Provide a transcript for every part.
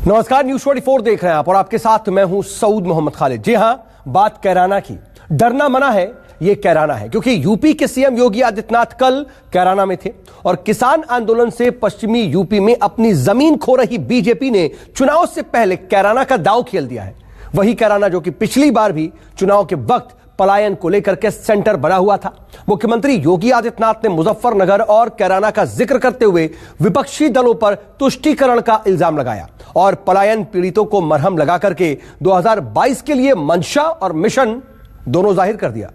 नमस्कार, न्यूज 24 देख रहे हैं आप और आपके साथ मैं हूं सऊद मोहम्मद खालिद। जी हां, बात कैराना की। डरना मना है, ये कैराना है, क्योंकि यूपी के सीएम योगी आदित्यनाथ कल कैराना में थे और किसान आंदोलन से पश्चिमी यूपी में अपनी जमीन खो रही बीजेपी ने चुनाव से पहले कैराना का दांव खेल दिया है। वही कैराना जो कि पिछली बार भी चुनाव के वक्त पलायन को लेकर के सेंटर बना हुआ था। मुख्यमंत्री योगी आदित्यनाथ ने मुजफ्फरनगर और कैराना का जिक्र करते हुए विपक्षी दलों पर तुष्टीकरण का इल्जाम लगाया और पलायन पीड़ितों को मरहम लगा करके 2022 के लिए मंशा और मिशन दोनों जाहिर कर दिया।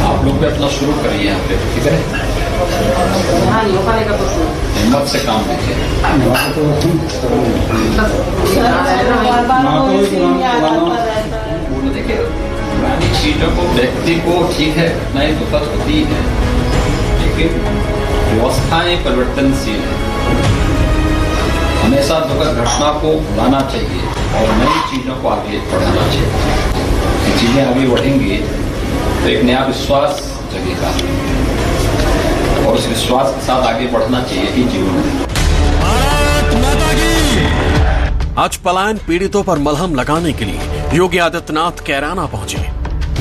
आप लोग भी अपना शुरू करिए यहाँ पे, ठीक है? हिम्मत से काम लीजिए। देखिए, पुरानी चीजों को व्यक्ति को ठीक है नई दुखद होती है, लेकिन व्यवस्थाएं परिवर्तनशील है। हमेशा दुखद घटना को भुलाना चाहिए और नई चीजों को आगे बढ़ाना चाहिए। चीजें आगे बढ़ेंगी तो एक नया विश्वास जगेगा और उस विश्वास के साथ आगे बढ़ना चाहिए ही जीवन में। आज पलायन पीड़ितों पर मलहम लगाने के लिए योगी आदित्यनाथ कैराना पहुंचे।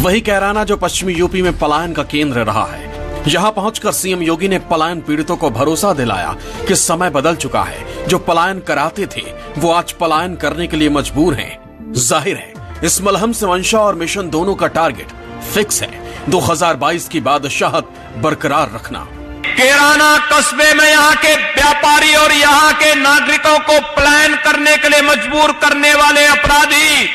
वही कैराना जो पश्चिमी यूपी में पलायन का केंद्र रहा है। यहां पहुंचकर सीएम योगी ने पलायन पीड़ितों को भरोसा दिलाया कि समय बदल चुका है। जो पलायन कराते थे वो आज पलायन करने के लिए मजबूर हैं। जाहिर है इस मलहम से मंशा और मिशन दोनों का टारगेट फिक्स है, 2022 की बादशाहत बरकरार रखना। कैराना कस्बे में यहाँ के व्यापारी और यहाँ के नागरिकों को पलायन करने के लिए मजबूर करने वाले अपराधी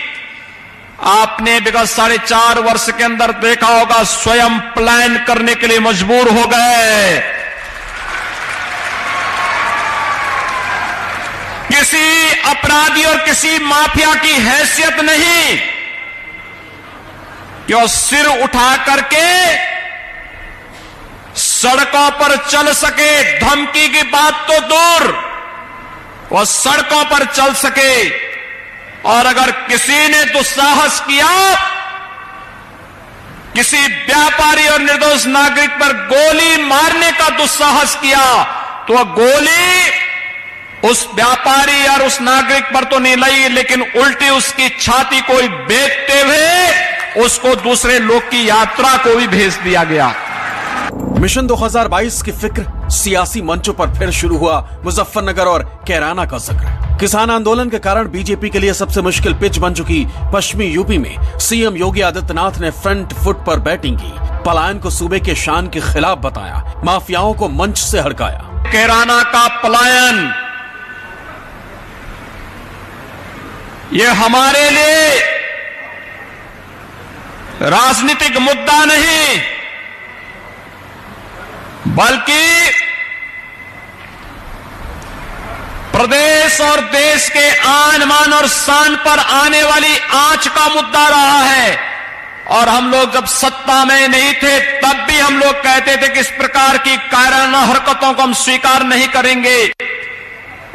आपने विगत 4.5 वर्ष के अंदर देखा होगा स्वयं पलायन करने के लिए मजबूर हो गए। किसी अपराधी और किसी माफिया की हैसियत नहीं कि वो सिर उठा करके सड़कों पर चल सके। धमकी की बात तो दूर, वो सड़कों पर चल सके। और अगर किसी ने दुस्साहस किया, किसी व्यापारी और निर्दोष नागरिक पर गोली मारने का दुस्साहस किया, तो वह गोली उस व्यापारी और उस नागरिक पर तो नहीं लगी, लेकिन उल्टी उसकी छाती को बेचते हुए उसको दूसरे लोग की यात्रा को भी भेज दिया गया। मिशन 2022 की फिक्र सियासी मंचों पर फिर शुरू हुआ। मुजफ्फरनगर और कैराना का जिक्र। किसान आंदोलन के कारण बीजेपी के लिए सबसे मुश्किल पिच बन चुकी पश्चिमी यूपी में सीएम योगी आदित्यनाथ ने फ्रंट फुट पर बैटिंग की। पलायन को सूबे के शान के खिलाफ बताया, माफियाओं को मंच से हड़काया। कैराना का पलायन ये हमारे लिए राजनीतिक मुद्दा नहीं, बल्कि प्रदेश और देश के आन मान और शान पर आने वाली आंच का मुद्दा रहा है। और हम लोग जब सत्ता में नहीं थे तब भी हम लोग कहते थे कि इस प्रकार की कायराना हरकतों को हम स्वीकार नहीं करेंगे।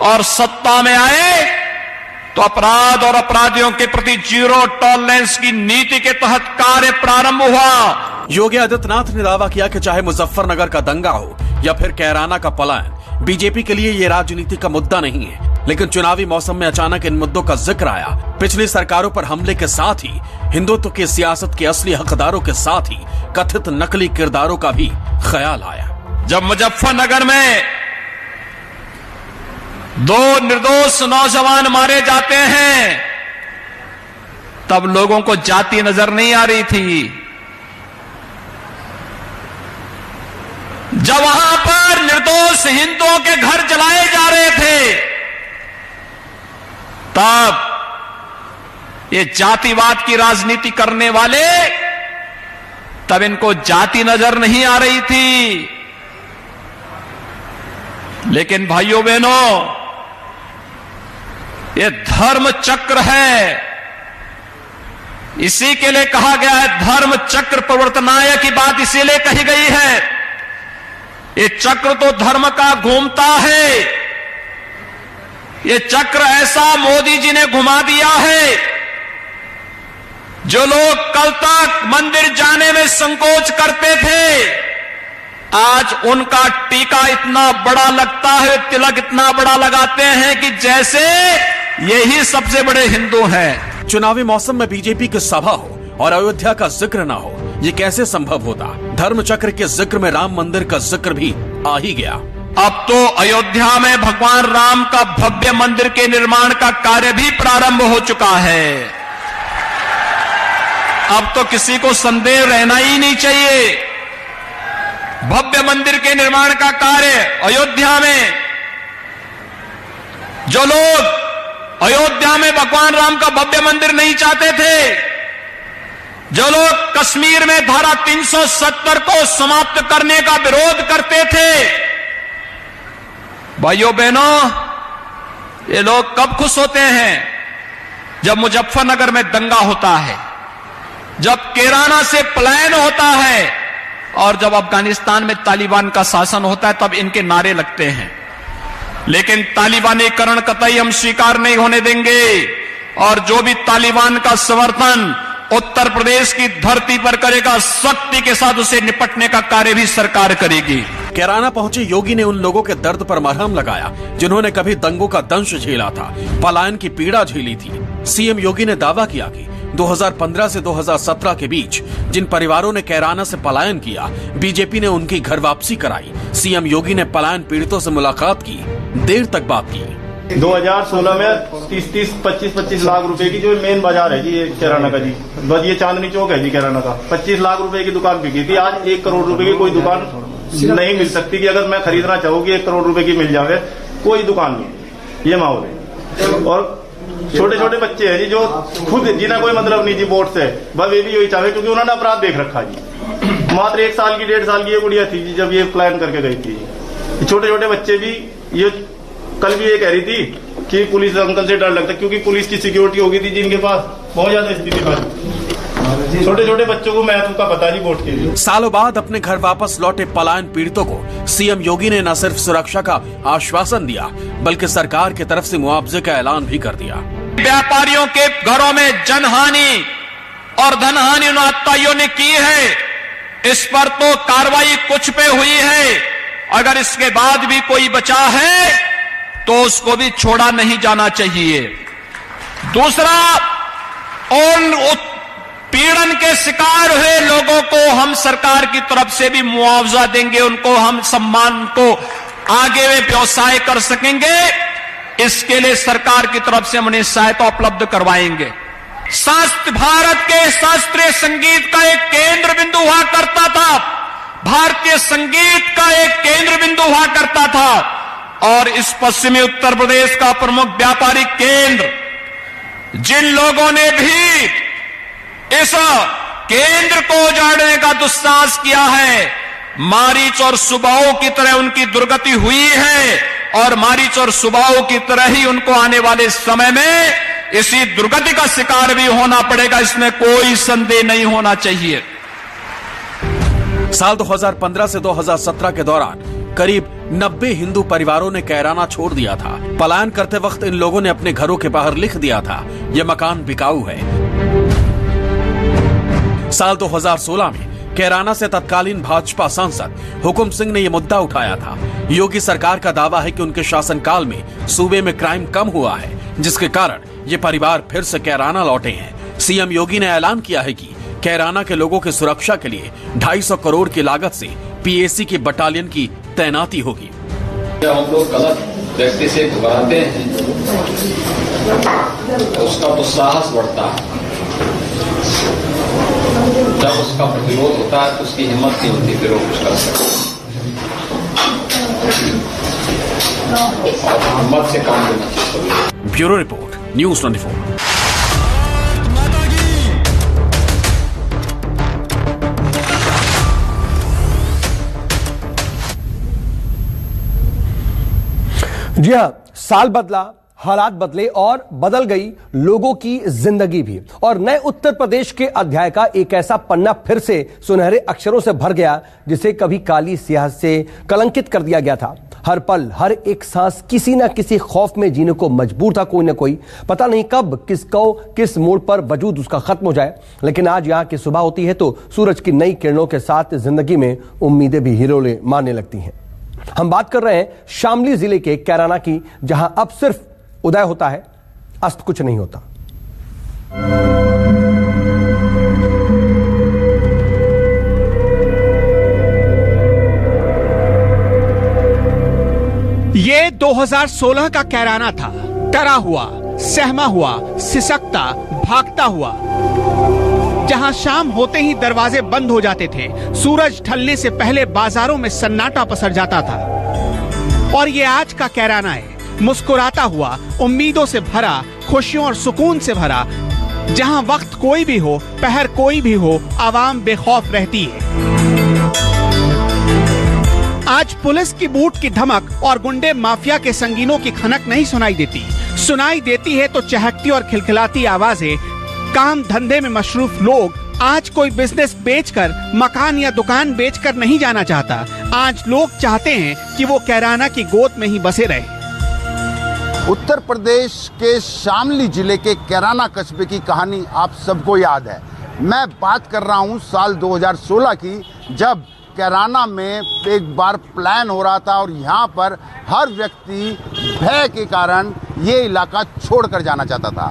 और सत्ता में आए तो अपराध और अपराधियों के प्रति जीरो टॉलरेंस की नीति के तहत कार्य प्रारंभ हुआ। योगी आदित्यनाथ ने दावा किया कि चाहे मुजफ्फरनगर का दंगा हो या फिर कैराना का पलायन, बीजेपी के लिए ये राजनीति का मुद्दा नहीं है। लेकिन चुनावी मौसम में अचानक इन मुद्दों का जिक्र आया। पिछली सरकारों पर हमले के साथ ही हिंदुत्व की सियासत के असली हकदारों के साथ ही कथित नकली किरदारों का भी ख्याल आया। जब मुजफ्फरनगर में 2 निर्दोष नौजवान मारे जाते हैं तब लोगों को जाति नजर नहीं आ रही थी। जब वहां पर निर्दोष हिंदुओं के घर जलाए जा रहे थे तब ये जातिवाद की राजनीति करने वाले, तब इनको जाति नजर नहीं आ रही थी। लेकिन भाइयों बहनों, ये धर्म चक्र है। इसी के लिए कहा गया है धर्म चक्र प्रवर्तनाय की बात इसीलिए कही गई है। ये चक्र तो धर्म का घूमता है। ये चक्र ऐसा मोदी जी ने घुमा दिया है जो लोग कल तक मंदिर जाने में संकोच करते थे, आज उनका टीका इतना बड़ा लगता है, तिलक इतना बड़ा लगाते हैं कि जैसे यही सबसे बड़े हिंदू हैं। चुनावी मौसम में बीजेपी की सभा हो और अयोध्या का जिक्र ना हो, ये कैसे संभव होता? धर्म चक्र के जिक्र में राम मंदिर का जिक्र भी आ ही गया। अब तो अयोध्या में भगवान राम का भव्य मंदिर के निर्माण का कार्य भी प्रारंभ हो चुका है। अब तो किसी को संदेह रहना ही नहीं चाहिए। भव्य मंदिर के निर्माण का कार्य अयोध्या में, जो लोग अयोध्या में भगवान राम का भव्य मंदिर नहीं चाहते थे, जो लोग कश्मीर में धारा 370 को समाप्त करने का विरोध करते थे, भाइयों बहनों, ये लोग कब खुश होते हैं? जब मुजफ्फरनगर में दंगा होता है, जब कैराना से पलायन होता है और जब अफगानिस्तान में तालिबान का शासन होता है, तब इनके नारे लगते हैं। लेकिन तालिबानीकरण कतई हम स्वीकार नहीं होने देंगे और जो भी तालिबान का समर्थन उत्तर प्रदेश की धरती पर करेगा, सख्ती के साथ उसे निपटने का कार्य भी सरकार करेगी। कैराना पहुंचे योगी ने उन लोगों के दर्द पर मरहम लगाया जिन्होंने कभी दंगों का दंश झेला था, पलायन की पीड़ा झेली थी। सीएम योगी ने दावा किया कि 2015 से 2017 के बीच जिन परिवारों ने कैराना से पलायन किया, बीजेपी ने उनकी घर वापसी कराई। सीएम योगी ने पलायन पीड़ितों से मुलाकात की, देर तक बात की। 2016 में 25 लाख रुपए की जो मेन बाजार है जी, ये कैराना का जी, बस ये चांदनी चौक है जी कैराना का, 25 लाख रुपए की दुकान बिकी थी। आज 1 करोड़ रुपए की कोई दुकान नहीं मिल सकती कि अगर मैं खरीदना चाहूँ कि 1 करोड़ रुपए की मिल जावे, कोई दुकान नहीं। ये माहौल है। और छोटे छोटे बच्चे हैं जी जो खुद जिन्हें कोई मतलब नहीं जी वोट से, बस वे भी यही चाहे क्योंकि उन्होंने अपराध देख रखा जी। मात्र 1 साल की 1.5 साल की ये गुड़िया थी जी जब ये प्लान करके गई थी। छोटे छोटे बच्चे भी, ये कल भी ये कह रही थी कि पुलिस अंकल से डर लगता क्योंकि पुलिस की सिक्योरिटी होगी थी जिनके पास, बहुत ज्यादा स्थिति पर छोटे छोटे बच्चों को महत्व का पता नहीं वोट के लिए। सालों बाद अपने घर वापस लौटे पलायन पीड़ितों को सीएम योगी ने न सिर्फ सुरक्षा का आश्वासन दिया, बल्कि सरकार की तरफ से मुआवजे का ऐलान भी कर दिया। व्यापारियों के घरों में जनहानि और धनहानि उन आतताइयों ने की है, इस पर तो कार्रवाई कुछ पे हुई है। अगर इसके बाद भी कोई बचा है तो उसको भी छोड़ा नहीं जाना चाहिए। दूसरा, उन पीड़न के शिकार हुए लोगों को हम सरकार की तरफ से भी मुआवजा देंगे, उनको हम सम्मान को आगे में व्यवसाय कर सकेंगे, इसके लिए सरकार की तरफ से हम उन्हें सहायता उपलब्ध करवाएंगे। शास्त्र भारत के शास्त्रीय संगीत का एक केंद्र बिंदु हुआ करता था, भारतीय संगीत का एक केंद्र बिंदु हुआ करता था, और इस पश्चिमी उत्तर प्रदेश का प्रमुख व्यापारिक केंद्र, जिन लोगों ने भी इस केंद्र को उजाड़ने का दुस्साहस किया है, मारीच और सुबाहों की तरह उनकी दुर्गति हुई है और मारीच और सुबाहों की तरह ही उनको आने वाले समय में इसी दुर्गति का शिकार भी होना पड़ेगा, इसमें कोई संदेह नहीं होना चाहिए। साल 2015 से 2017 के दौरान करीब 90 हिंदू परिवारों ने कैराना छोड़ दिया था। पलायन करते वक्त इन लोगों ने अपने घरों के बाहर लिख दिया था, यह मकान बिकाऊ है। साल 2016 में कैराना से तत्कालीन भाजपा सांसद हुकुम सिंह ने यह मुद्दा उठाया था। योगी सरकार का दावा है कि उनके शासनकाल में सूबे में क्राइम कम हुआ है, जिसके कारण ये परिवार फिर से कैराना लौटे हैं। सीएम योगी ने ऐलान किया है कि कैराना के लोगों की सुरक्षा के लिए 250 करोड़ की लागत से पीएसी की बटालियन की तैनाती होगी। जब हम लोग गलत व्यक्ति से घबराते हैं तो उसका तो साहस बढ़ता है, जब उसका प्रतिरोध होता है तो उसकी हिम्मत नहीं होती फिर वो कुछ कर सकता और हिम्मत से काम लेना चाहिए। Bureau report, news 24। जी हाँ, साल बदला, हालात बदले और बदल गई लोगों की जिंदगी भी, और नए उत्तर प्रदेश के अध्याय का एक ऐसा पन्ना फिर से सुनहरे अक्षरों से भर गया जिसे कभी काली स्याह से कलंकित कर दिया गया था। हर पल हर एक सांस किसी ना किसी खौफ में जीने को मजबूर था कोई ना कोई। पता नहीं कब किस मोड़ पर वजूद उसका खत्म हो जाए, लेकिन आज यहाँ की सुबह होती है तो सूरज की नई किरणों के साथ जिंदगी में उम्मीदें भी हिरोले मारने लगती हैं। हम बात कर रहे हैं शामली जिले के कैराना की, जहां अब सिर्फ उदय होता है, अस्त कुछ नहीं होता। ये 2016 का कैराना था। डरा हुआ, सहमा हुआ, सिसकता, भागता हुआ, जहां शाम होते ही दरवाजे बंद हो जाते थे, सूरज ढलने से पहले बाजारों में सन्नाटा पसर जाता था। और ये आज का कैराना है, मुस्कुराता हुआ, उम्मीदों से भरा, खुशियों और सुकून से भरा, जहां वक्त कोई भी हो, पहर कोई भी हो, आवाम बेखौफ रहती है। आज पुलिस की बूट की धमक और गुंडे माफिया के संगीनों की खनक नहीं सुनाई देती। सुनाई देती है तो चहकती और खिलखिलाती आवाजें। काम धंधे में मशरूफ लोग आज कोई बिजनेस बेचकर, मकान या दुकान बेचकर नहीं जाना चाहता। आज लोग चाहते हैं कि वो कैराना की गोद में ही बसे रहे। उत्तर प्रदेश के शामली जिले के कैराना कस्बे की कहानी आप सबको याद है। मैं बात कर रहा हूं साल 2016 की, जब कैराना में एक बार प्लान हो रहा था और यहाँ पर हर व्यक्ति भय के कारण ये इलाका छोड़कर जाना चाहता था।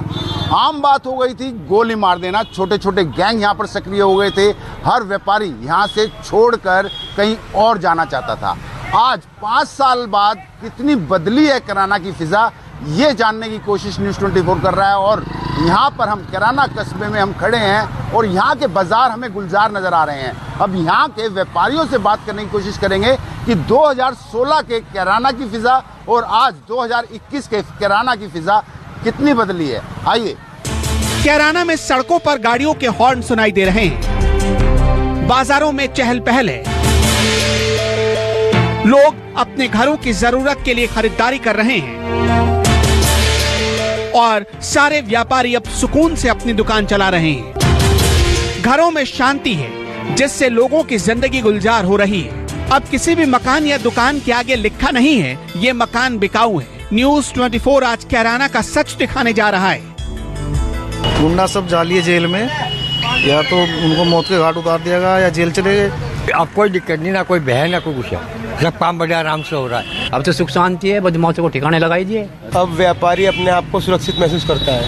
आम बात हो गई थी गोली मार देना। छोटे छोटे गैंग यहाँ पर सक्रिय हो गए थे। हर व्यापारी यहाँ से छोड़कर कहीं और जाना चाहता था। आज 5 साल बाद कितनी बदली है कैराना की फिजा, ये जानने की कोशिश न्यूज़ 24 कर रहा है। और यहाँ पर हम कैराना कस्बे में हम खड़े हैं और यहाँ के बाजार हमें गुलजार नज़र आ रहे हैं। अब यहाँ के व्यापारियों से बात करने की कोशिश करेंगे कि 2016 के कैराना की फिजा और आज 2021 के कैराना की फिजा कितनी बदली है। आइए। कैराना में सड़कों पर गाड़ियों के हॉर्न सुनाई दे रहे हैं। बाजारों में चहल पहल है। लोग अपने घरों की जरूरत के लिए खरीदारी कर रहे हैं और सारे व्यापारी अब सुकून से अपनी दुकान चला रहे हैं। घरों में शांति है, जिससे लोगों की जिंदगी गुलजार हो रही है। अब किसी भी मकान या दुकान के आगे लिखा नहीं है ये मकान बिकाऊ है। न्यूज़ 24 आज कैराना का सच दिखाने जा रहा है। गुंडा सब जालिए जेल में, या तो उनको मौत के घाट उतार दिया गया या जेल चले गए। अब कोई दिक्कत नहीं, ना कोई बहन ना कोई कुछ है, सब काम बढ़िया आराम से हो रहा है। अब तो सुख शांति है, बदमाशों को ठिकाने लगाई दिए। अब व्यापारी अपने आप को सुरक्षित महसूस करता है।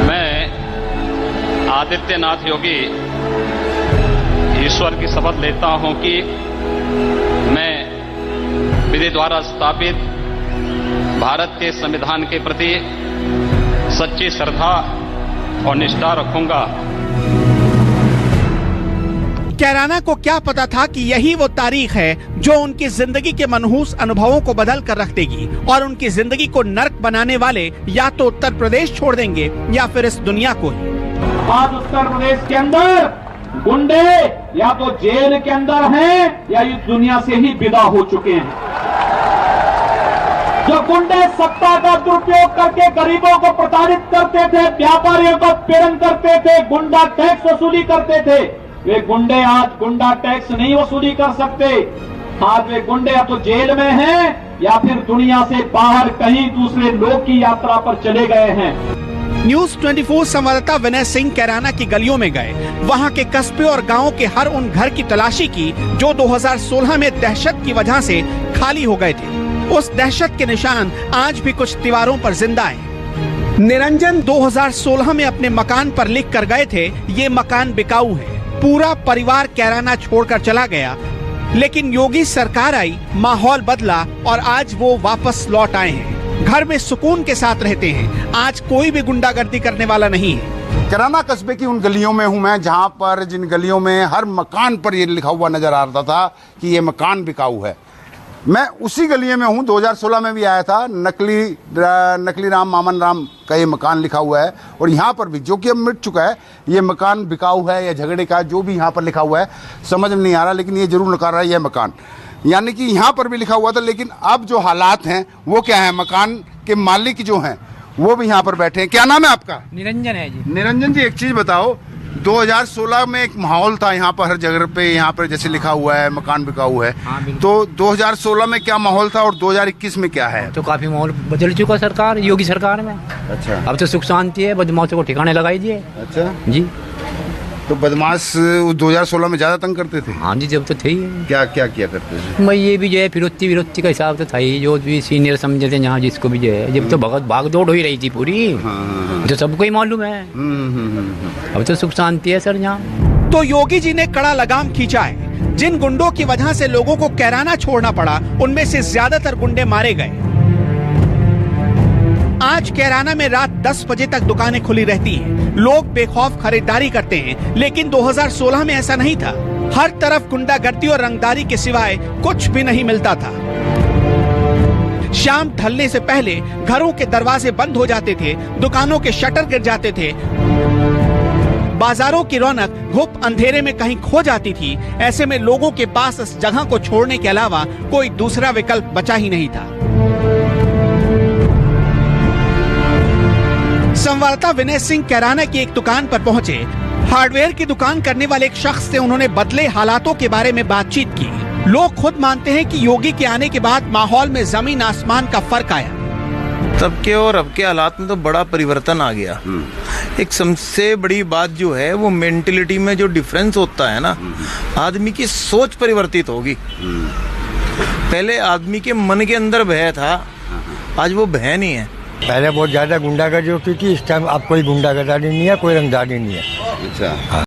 मैं आदित्यनाथ योगी ईश्वर की शपथ लेता हूं कि मैं विधि द्वारा स्थापित भारत के संविधान के प्रति सच्ची श्रद्धा और निष्ठा रखूंगा। कैराना को क्या पता था कि यही वो तारीख है जो उनकी जिंदगी के मनहूस अनुभवों को बदल कर रख देगी और उनकी जिंदगी को नर्क बनाने वाले या तो उत्तर प्रदेश छोड़ देंगे या फिर इस दुनिया को ही। आज उत्तर प्रदेश के अंदर गुंडे या तो जेल के अंदर हैं या इस दुनिया से ही विदा हो चुके हैं। जो गुंडे सत्ता का दुरुपयोग करके गरीबों को प्रताड़ित करते थे, व्यापारियों को पीड़न करते थे, गुंडा टैक्स वसूली करते थे, वे गुंडे आज गुंडा टैक्स नहीं वसूली कर सकते। आज वे गुंडे या तो जेल में हैं या फिर दुनिया से बाहर कहीं दूसरे लोक की यात्रा पर चले गए हैं। न्यूज़ 24 संवाददाता विनय सिंह कैराना की गलियों में गए। वहां के कस्बे और गांवों के हर उन घर की तलाशी की जो 2016 में दहशत की वजह से खाली हो गए थे। उस दहशत के निशान आज भी कुछ दीवारों पर जिंदा हैं। निरंजन 2016 में अपने मकान पर लिख कर गए थे, ये मकान बिकाऊ है। पूरा परिवार कैराना छोड़कर चला गया, लेकिन योगी सरकार आई, माहौल बदला और आज वो वापस लौट आए हैं। घर में सुकून के साथ रहते हैं। आज कोई भी गुंडागर्दी करने वाला नहीं है। कैराना कस्बे की उन गलियों में हूं मैं जहां पर जिन गलियों में हर मकान पर ये लिखा हुआ नजर आ रहा था कि ये मकान बिकाऊ है। मैं उसी गली में हूं। 2016 में भी आया था। नकली राम मामन राम का ये मकान लिखा हुआ है और यहाँ पर भी, जो कि अब मिट चुका है, ये मकान बिकाऊ है या झगड़े का, जो भी यहाँ पर लिखा हुआ है समझ में नहीं आ रहा, लेकिन ये जरूर नकार रहा है यह मकान। यानी कि यहाँ पर भी लिखा हुआ था, लेकिन अब जो हालात हैं वो क्या है, मकान के मालिक जो हैं वो भी यहाँ पर बैठे हैं। क्या नाम है आपका? निरंजन है जी। निरंजन जी, एक चीज बताओ 2016 में एक माहौल था यहाँ पर, हर जगह पे यहाँ पर जैसे लिखा हुआ है मकान बिकाऊ है। तो 2016 में क्या माहौल था और 2021 में क्या है? तो काफी माहौल बदल चुका सरकार, योगी सरकार में। अच्छा, अब तो सुख शांति है, बदमाशों को ठिकाने लगाई दिए। अच्छा जी। तो बदमाश 2016 में ज्यादा तंग करते थे? हाँ जी, जब तो थे ही। क्या क्या किया करते थे? मैं ये भी जो है फिरोती का हिसाब तो था ही, जो भी सीनियर समझे थे यहाँ जिसको भी जो है, जब तो भगत भाग दौड़ हो ही रही थी पूरी। तो सबको ही मालूम है। अब तो सुख शांति है सर यहाँ। तो योगी जी ने कड़ा लगाम खींचा है। जिन गुंडों की वजह से लोगों को कैराना छोड़ना पड़ा, उनमें से ज्यादातर गुंडे मारे गए। आज कैराना में रात 10 बजे तक दुकानें खुली रहती हैं। लोग बेखौफ खरीदारी करते हैं, लेकिन 2016 में ऐसा नहीं था। हर तरफ गुंडागर्दी और रंगदारी के सिवाय कुछ भी नहीं मिलता था। शाम ढलने से पहले घरों के दरवाजे बंद हो जाते थे, दुकानों के शटर गिर जाते थे, बाजारों की रौनक घुप अंधेरे में कहीं खो जाती थी। ऐसे में लोगों के पास इस जगह को छोड़ने के अलावा कोई दूसरा विकल्प बचा ही नहीं था। संवाददाता विनय सिंह कैराना की एक दुकान पर पहुंचे। हार्डवेयर की दुकान करने वाले एक शख्स से उन्होंने बदले हालातों के बारे में बातचीत की। लोग खुद मानते हैं कि योगी के आने के बाद माहौल में जमीन आसमान का फर्क आया। तब के और अब के हालात में तो बड़ा परिवर्तन आ गया। एक सबसे बड़ी बात जो है वो मेंटेलिटी में जो डिफरेंस होता है ना, आदमी की सोच परिवर्तित होगी। पहले आदमी के मन के अंदर भय था, आज वो भय नहीं है। पहले बहुत ज्यादा गुंडागर्दी होती थी, इस टाइम अब कोई गुंडागर्दी नहीं है, कोई रंगदारी नहीं है। अच्छा।